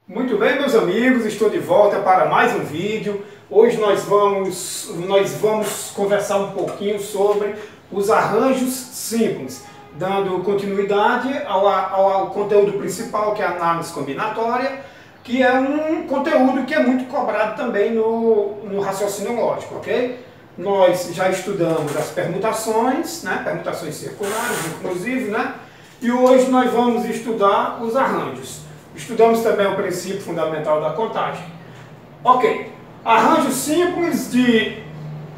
Muito bem, meus amigos, estou de volta para mais um vídeo. Hoje nós vamos conversar um pouquinho sobre os arranjos simples, dando continuidade ao conteúdo principal, que é a análise combinatória, que é um conteúdo que é muito cobrado também no raciocínio lógico, ok? Nós já estudamos as permutações, né? Permutações circulares, inclusive, né? E hoje nós vamos estudar os arranjos. Estudamos também o princípio fundamental da contagem. Ok, arranjos simples de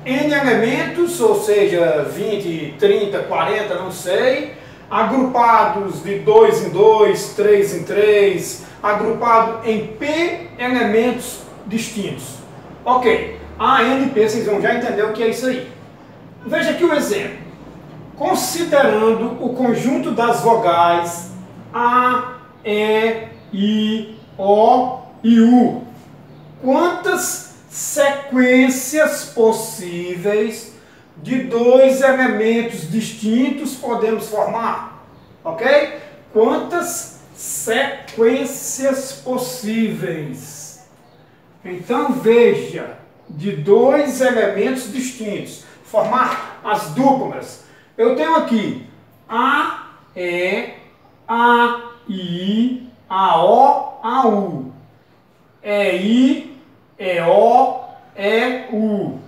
N elementos, ou seja, 20, 30, 40, não sei, agrupados de 2 em 2, 3 em 3, agrupado em P elementos distintos. Ok, a NP, vocês vão já entender o que é isso aí. Veja aqui o exemplo. Considerando o conjunto das vogais A, E, I, O e U, quantas sequências possíveis de dois elementos distintos podemos formar? Ok? Quantas sequências possíveis? Então veja, de dois elementos distintos, formar as duplas. Eu tenho aqui A, E, A, I, A, O, A, U. E, I, E, O, E, U.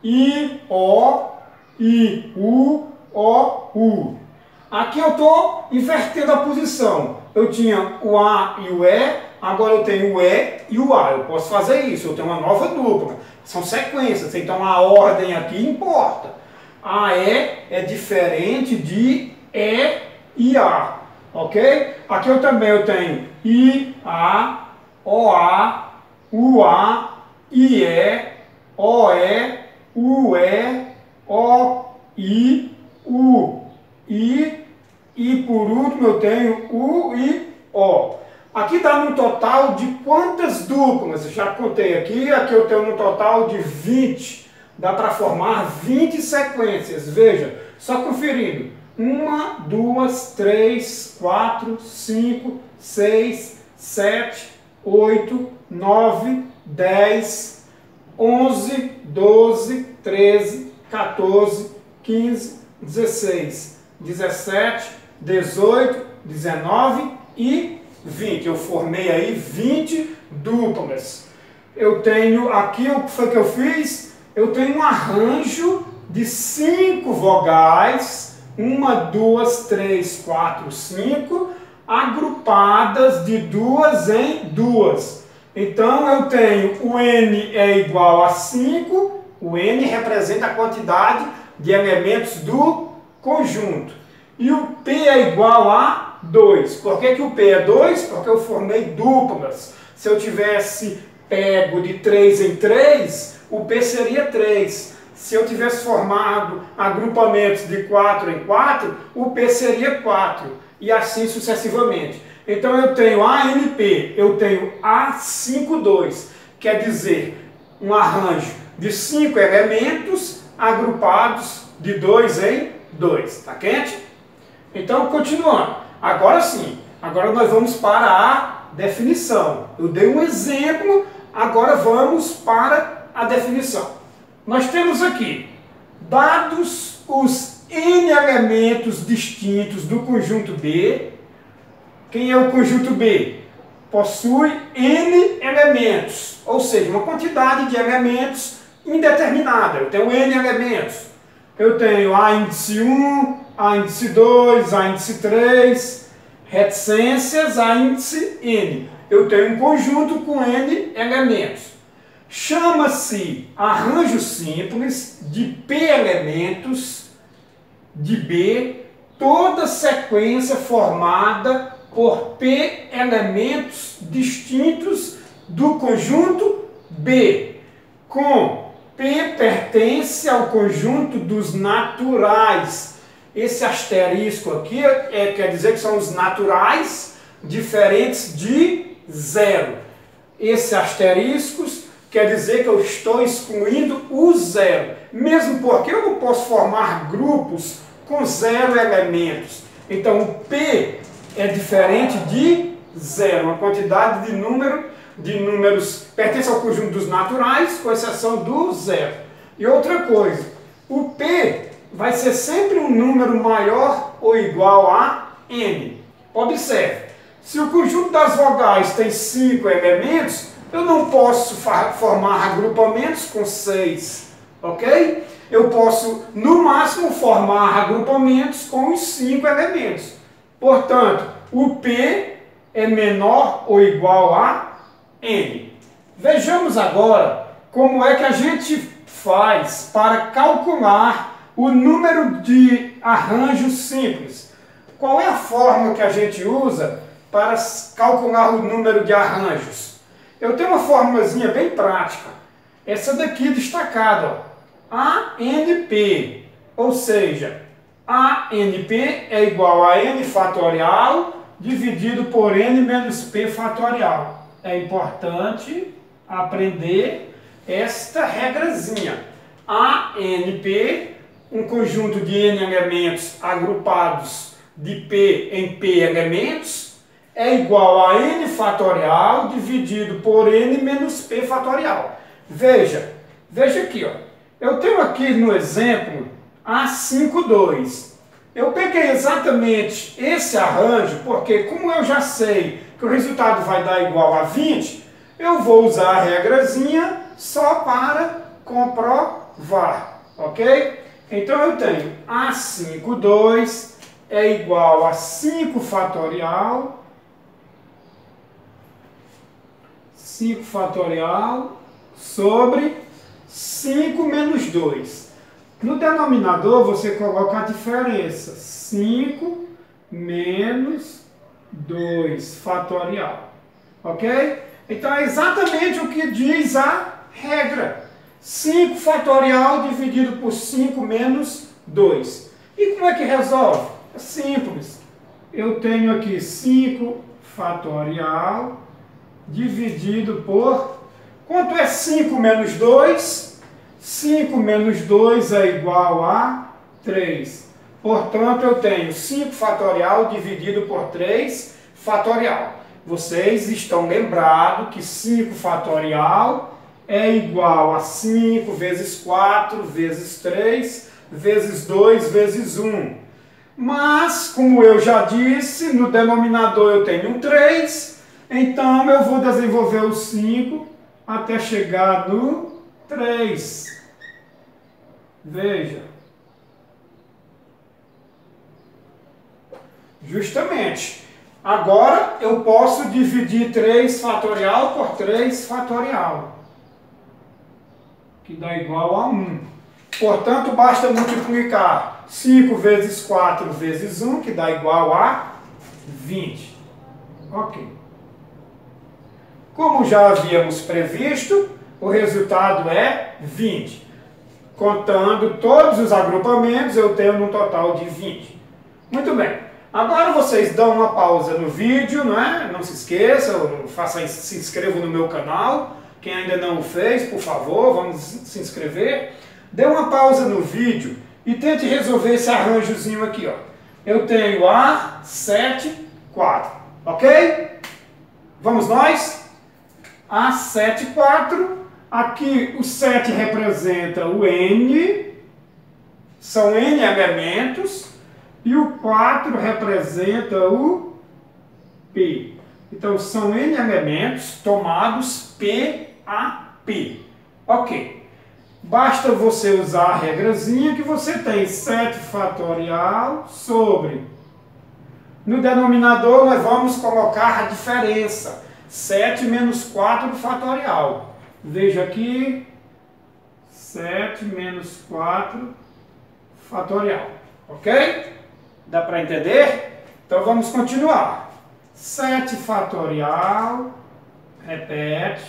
I, O, I, U, O, U. Aqui eu estou invertendo a posição. Eu tinha o A e o E, agora eu tenho o E e o A. Eu posso fazer isso, eu tenho uma nova dupla. São sequências, então a ordem aqui importa. A E é diferente de E e A, ok? Aqui eu também tenho I, A, O, A, U, A, I, E, O, E, U, E, O, I, U, I, e por último eu tenho U e O. Aqui dá um total de quantas duplas? Eu já contei aqui eu tenho um total de 20. Dá para formar 20 sequências. Veja, só conferindo. 1, 2, 3, 4, 5, 6, 7, 8, 9, 10, 11, 12, 13, 14, 15, 16, 17, 18, 19 e 20. Eu formei aí 20 duplas. Eu tenho aqui, o que foi que eu fiz? Eu tenho um arranjo de 5 vogais, 1, 2, 3, 4, 5, agrupadas de 2 em 2. Então eu tenho o N é igual a 5, o N representa a quantidade de elementos do conjunto. E o P é igual a 2. Por que o P é 2? Porque eu formei duplas. Se eu tivesse pego de 3 em 3, o P seria 3. Se eu tivesse formado agrupamentos de 4 em 4, o P seria 4. E assim sucessivamente. Então eu tenho ANP, eu tenho A52. Quer dizer, um arranjo de 5 elementos agrupados de 2 em 2. Está quente? Então, continuando. Agora sim, agora nós vamos para a definição. Eu dei um exemplo, agora vamos para a definição. Nós temos aqui, dados os N elementos distintos do conjunto B. Quem é o conjunto B? Possui N elementos, ou seja, uma quantidade de elementos indeterminada. Eu tenho N elementos. Eu tenho A índice 1, A índice 2, A índice 3, reticências, A índice N. Eu tenho um conjunto com N elementos. Chama-se arranjo simples de P elementos de B, toda sequência formada por P elementos distintos do conjunto B, com P pertence ao conjunto dos naturais. Esse asterisco aqui quer dizer que são os naturais diferentes de zero. Esse asterisco quer dizer que eu estou excluindo o zero, mesmo porque eu não posso formar grupos com 0 elementos. Então o P é diferente de zero. Uma quantidade de números pertence ao conjunto dos naturais, com exceção do zero. E outra coisa, o P vai ser sempre um número maior ou igual a N. Observe, se o conjunto das vogais tem 5 elementos, eu não posso formar agrupamentos com 6, ok? Eu posso, no máximo, formar agrupamentos com os 5 elementos. Portanto, o P é menor ou igual a N. Vejamos agora como é que a gente faz para calcular o número de arranjos simples. Qual é a fórmula que a gente usa para calcular o número de arranjos? Eu tenho uma formulazinha bem prática. Essa daqui destacada, ó. ANP, ou seja, ANP é igual a N fatorial dividido por N menos P fatorial. É importante aprender esta regrazinha. ANP, um conjunto de N elementos agrupados de P em P elementos, é igual a N fatorial dividido por N menos P fatorial. Veja aqui, ó. Eu tenho aqui no exemplo A52. Eu peguei exatamente esse arranjo, porque como eu já sei que o resultado vai dar igual a 20, eu vou usar a regrazinha só para comprovar, ok? Então eu tenho A52 é igual a 5 fatorial, 5 fatorial sobre 5 menos 2. No denominador você coloca a diferença, 5 menos 2 fatorial, ok? Então é exatamente o que diz a regra. 5 fatorial dividido por 5 menos 2. E como é que resolve? É simples. Eu tenho aqui 5 fatorial dividido por... Quanto é 5 menos 2? 5 menos 2 é igual a 3. Portanto, eu tenho 5 fatorial dividido por 3 fatorial. Vocês estão lembrados que 5 fatorial é igual a 5 vezes 4 vezes 3 vezes 2 vezes 1. Mas, como eu já disse, no denominador eu tenho um 3, então eu vou desenvolver o 5 até chegar no 3. Veja. Justamente. Agora eu posso dividir 3 fatorial por 3 fatorial, que dá igual a 1. Portanto, basta multiplicar 5 vezes 4 vezes 1, que dá igual a 20. Ok. Como já havíamos previsto, o resultado é 20. Contando todos os agrupamentos, eu tenho um total de 20. Muito bem. Agora vocês dão uma pausa no vídeo, não é? Não se esqueçam, se inscrevam no meu canal. Quem ainda não o fez, por favor, vamos se inscrever. Dê uma pausa no vídeo e tente resolver esse arranjozinho aqui, ó. Eu tenho A7, 4, ok? Vamos nós? A7, 4, aqui o 7 representa o N, são N elementos, e o 4 representa o P. Então são N elementos tomados P a P. Ok. Basta você usar a regrazinha que você tem 7 fatorial sobre... No denominador nós vamos colocar a diferença. 7 menos 4 fatorial. Veja aqui, 7 menos 4 fatorial. Ok? Dá para entender? Então vamos continuar. 7 fatorial, repete.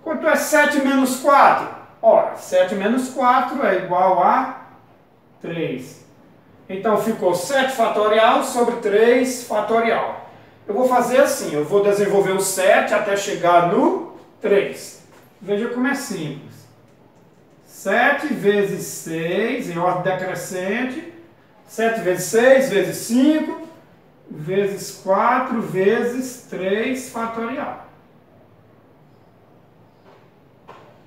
Quanto é 7 menos 4? Ora, 7 menos 4 é igual a 3. Então ficou 7 fatorial sobre 3 fatorial. Eu vou fazer assim, eu vou desenvolver o 7 até chegar no 3. Veja como é simples. 7 vezes 6, em ordem decrescente. 7 vezes 6 vezes 5. vezes 4 vezes 3 fatorial.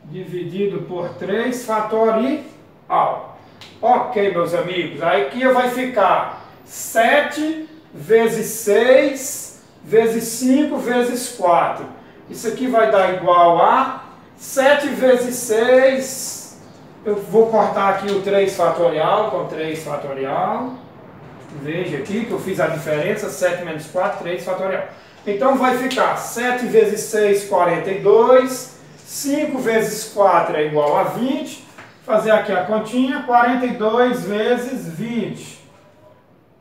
Dividido por 3 fatorial. Ok, meus amigos, aí aqui vai ficar 7 vezes 6 vezes 5 vezes 4. Isso aqui vai dar igual a 7 vezes 6. Eu vou cortar aqui o 3 fatorial com 3 fatorial. Veja aqui que eu fiz a diferença, 7 menos 4, 3 fatorial. Então vai ficar 7 vezes 6, 42. 5 vezes 4 é igual a 20. Fazer aqui a continha, 42 vezes 20.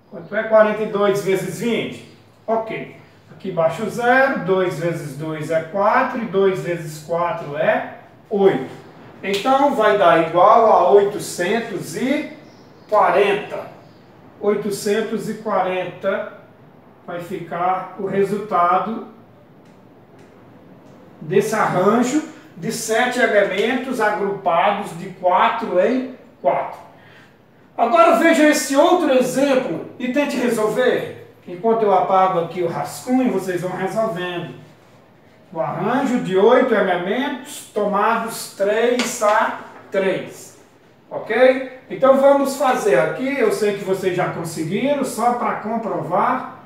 Quanto é 42 vezes 20? Ok. Aqui baixo o zero, 2 vezes 2 é 4, e 2 vezes 4 é 8. Então vai dar igual a 840. 840 vai ficar o resultado desse arranjo de 7 elementos agrupados de 4 em 4. Agora veja esse outro exemplo e tente resolver. Enquanto eu apago aqui o rascunho, vocês vão resolvendo. O arranjo de 8 elementos tomados 3 a 3. Ok? Então vamos fazer aqui, eu sei que vocês já conseguiram, só para comprovar.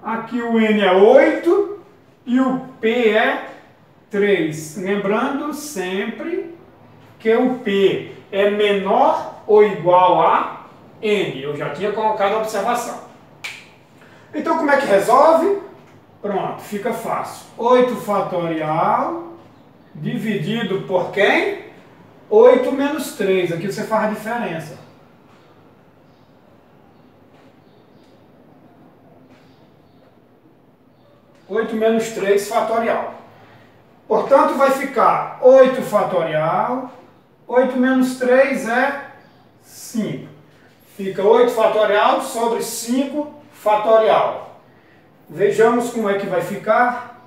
Aqui o N é 8 e o P é 3. Lembrando sempre que o P é menor ou igual a N. Eu já tinha colocado a observação. Então como é que resolve? Pronto, fica fácil. 8 fatorial dividido por quem? 8 menos 3. Aqui você faz a diferença. Oito menos 3 fatorial. Portanto, vai ficar 8 fatorial. 8 menos 3 é 5. Fica 8 fatorial sobre 5 fatorial. Vejamos como é que vai ficar.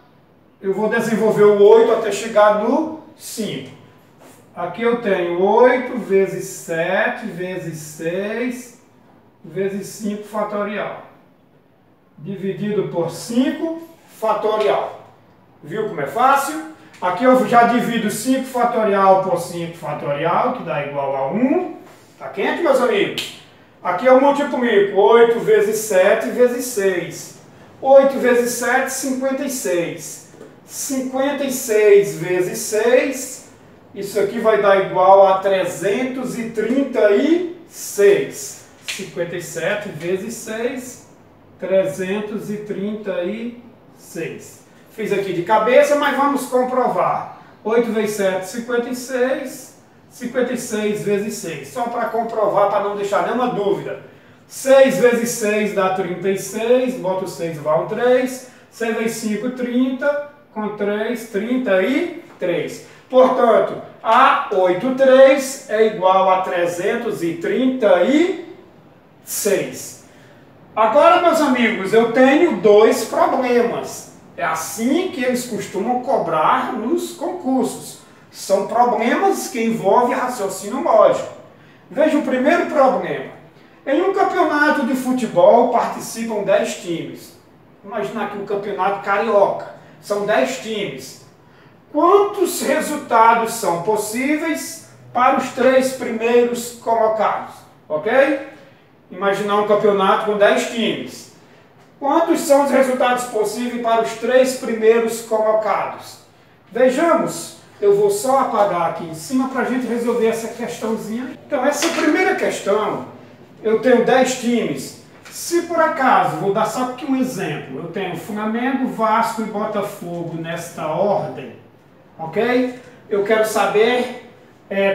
Eu vou desenvolver o 8 até chegar no 5. Aqui eu tenho 8 vezes 7 vezes 6 vezes 5 fatorial. Dividido por 5 fatorial. Viu como é fácil? Aqui eu já divido 5 fatorial por 5 fatorial, que dá igual a 1. Tá quente, meus amigos? Aqui eu multiplico 8 vezes 7 vezes 6. 8 vezes 7, 56. 56 vezes 6, isso aqui vai dar igual a 336. 57 vezes 6, 336. Fiz aqui de cabeça, mas vamos comprovar. 8 vezes 7, 56. 56 vezes 6. Só para comprovar, para não deixar nenhuma dúvida. 6 vezes 6 dá 36. Bota o 6 vale 3. 6 vezes 5, 30. Com 3, 33. Portanto, a 83 é igual a 336. Agora, meus amigos, eu tenho dois problemas. É assim que eles costumam cobrar nos concursos. São problemas que envolvem raciocínio lógico. Veja o primeiro problema. Em um campeonato de futebol participam 10 times. Imagina aqui um campeonato carioca. São 10 times. Quantos resultados são possíveis para os 3 primeiros colocados? Ok? Imaginar um campeonato com 10 times. Quantos são os resultados possíveis para os 3 primeiros colocados? Vejamos. Eu vou só apagar aqui em cima para a gente resolver essa questãozinha. Então, essa primeira questão, eu tenho 10 times. Se por acaso, vou dar só aqui um exemplo, eu tenho Flamengo, Vasco e Botafogo nesta ordem, ok? Eu quero saber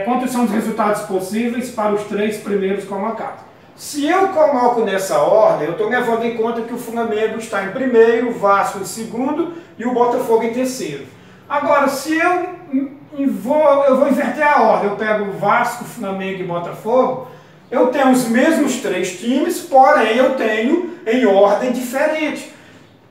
quantos são os resultados possíveis para os 3 primeiros colocados. Se eu coloco nessa ordem, eu estou levando em conta que o Flamengo está em primeiro, o Vasco em segundo e o Botafogo em terceiro. Agora, se eu vou inverter a ordem, eu pego o Vasco, Flamengo e Botafogo, eu tenho os mesmos 3 times, porém eu tenho em ordem diferente.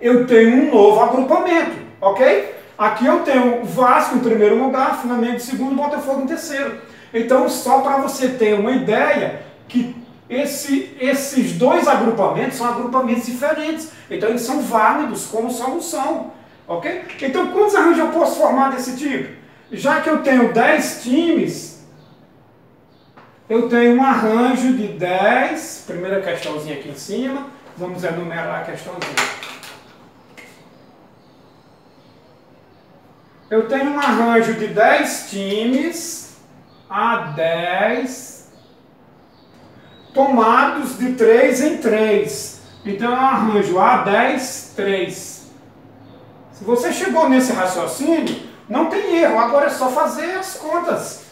Eu tenho um novo agrupamento, ok? Aqui eu tenho o Vasco em primeiro lugar, Flamengo em segundo e Botafogo em terceiro. Então, só para você ter uma ideia, que esses dois agrupamentos são agrupamentos diferentes. Então eles são válidos como solução. Ok? Então quantos arranjos eu posso formar desse tipo? Já que eu tenho 10 times, eu tenho um arranjo de 10, primeira questãozinha aqui em cima, vamos enumerar a questãozinha. Eu tenho um arranjo de 10 times, A10, tomados de 3 em 3. Então eu arranjo A10, 3. Se você chegou nesse raciocínio, não tem erro, agora é só fazer as contas.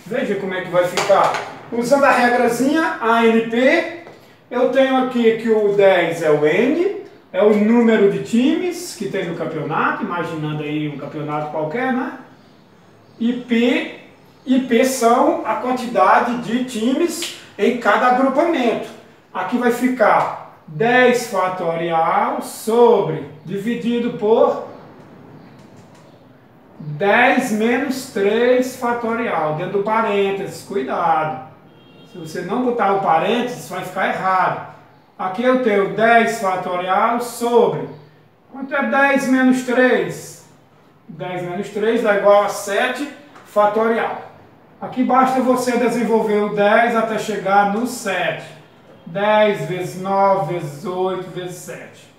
Veja como é que vai ficar. Usando a regrazinha ANP, eu tenho aqui que o 10 é o N, é o número de times que tem no campeonato, imaginando aí um campeonato qualquer, né? E P são a quantidade de times em cada agrupamento. Aqui vai ficar 10 fatorial sobre, dividido por 10 menos 3 fatorial, dentro do parênteses, cuidado. Se você não botar o parênteses, vai ficar errado. Aqui eu tenho 10 fatorial sobre, quanto é 10 menos 3? 10 menos 3 dá igual a 7 fatorial. Aqui basta você desenvolver o 10 até chegar no 7. 10 vezes 9 vezes 8 vezes 7.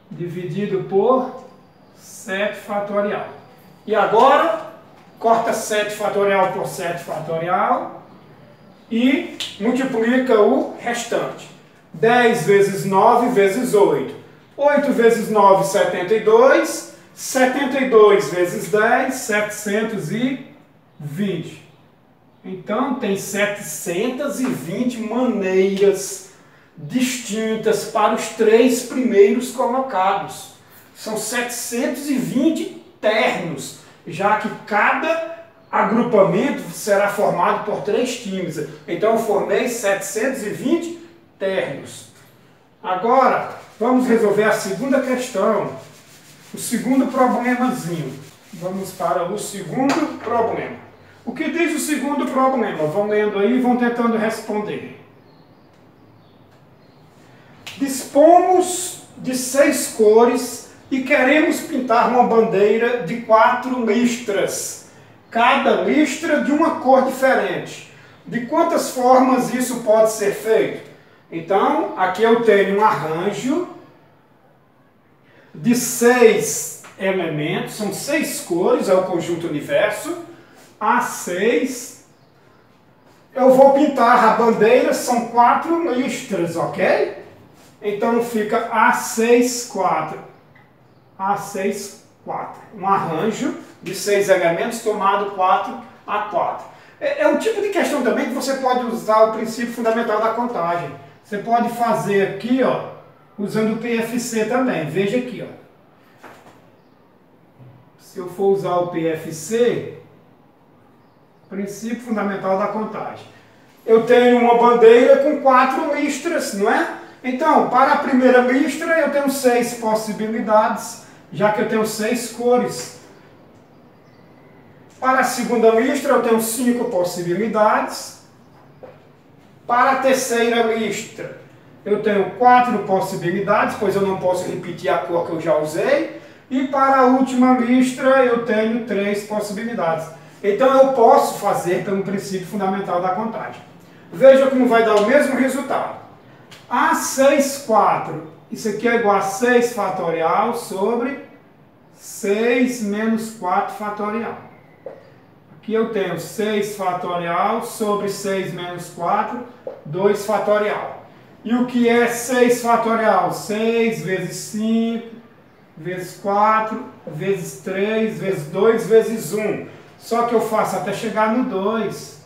Dividido por 7 fatorial. E agora, corta 7 fatorial por 7 fatorial e multiplica o restante. 10 vezes 9 vezes 8. 8 vezes 9, 72. 72 vezes 10, 720. Então, tem 720 maneiras distintas para os 3 primeiros colocados. São 720 ternos, já que cada agrupamento será formado por 3 times. Então, eu formei 720 ternos. Agora, vamos resolver a segunda questão, o segundo problemazinho. Vamos para o segundo problema. O que diz o segundo problema? Vão lendo aí e vão tentando responder. Dispomos de 6 cores e queremos pintar uma bandeira de 4 listras. Cada listra de uma cor diferente. De quantas formas isso pode ser feito? Então, aqui eu tenho um arranjo de 6 elementos, são 6 cores, é o conjunto universo. A6, eu vou pintar a bandeira, são 4 listras, ok? Então fica A6, 4. A6, 4. Um arranjo de 6 elementos tomado 4 a 4. É um tipo de questão também que você pode usar o princípio fundamental da contagem. Você pode fazer aqui, ó, usando o PFC também. Veja aqui, ó. Se eu for usar o PFC, princípio fundamental da contagem. Eu tenho uma bandeira com 4 listras, não é? Então, para a primeira listra, eu tenho 6 possibilidades, já que eu tenho 6 cores. Para a segunda listra, eu tenho 5 possibilidades. Para a terceira listra, eu tenho 4 possibilidades, pois eu não posso repetir a cor que eu já usei. E para a última listra, eu tenho 3 possibilidades. Então eu posso fazer pelo princípio fundamental da contagem. Veja como vai dar o mesmo resultado. A6, 4. Isso aqui é igual a 6 fatorial sobre 6 menos 4 fatorial. Aqui eu tenho 6 fatorial sobre 6 menos 4, 2 fatorial. E o que é 6 fatorial? 6 vezes 5, vezes 4, vezes 3, vezes 2, vezes 1. Só que eu faço até chegar no 2.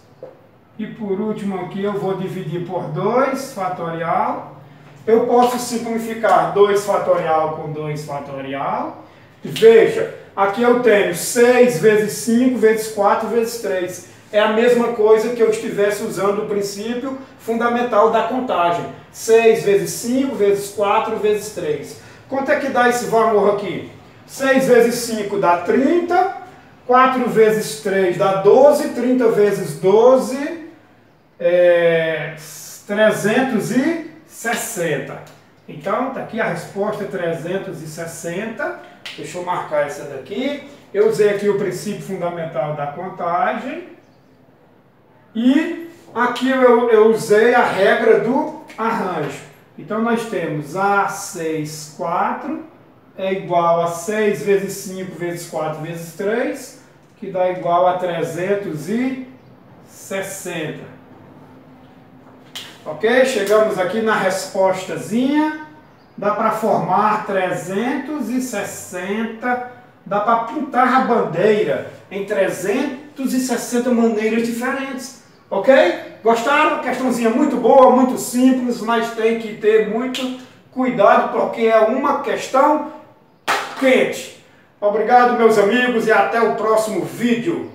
E por último aqui eu vou dividir por 2 fatorial. Eu posso simplificar 2 fatorial com 2 fatorial. Veja, aqui eu tenho 6 vezes 5 vezes 4 vezes 3. É a mesma coisa que eu estivesse usando o princípio fundamental da contagem. 6 vezes 5 vezes 4 vezes 3. Quanto é que dá esse valor aqui? 6 vezes 5 dá 30. 4 vezes 3 dá 12, 30 vezes 12, 360. Então, está aqui a resposta 360. Deixa eu marcar essa daqui. Eu usei aqui o princípio fundamental da contagem. E aqui eu usei a regra do arranjo. Então, nós temos A64 é igual a 6 vezes 5 vezes 4 vezes 3, que dá igual a 360. Ok? Chegamos aqui na respostazinha. Dá para formar 360. Dá para pintar a bandeira em 360 maneiras diferentes. Ok? Gostaram? Questãozinha muito boa, muito simples, mas tem que ter muito cuidado porque é uma questão quente. Obrigado, meus amigos, e até o próximo vídeo.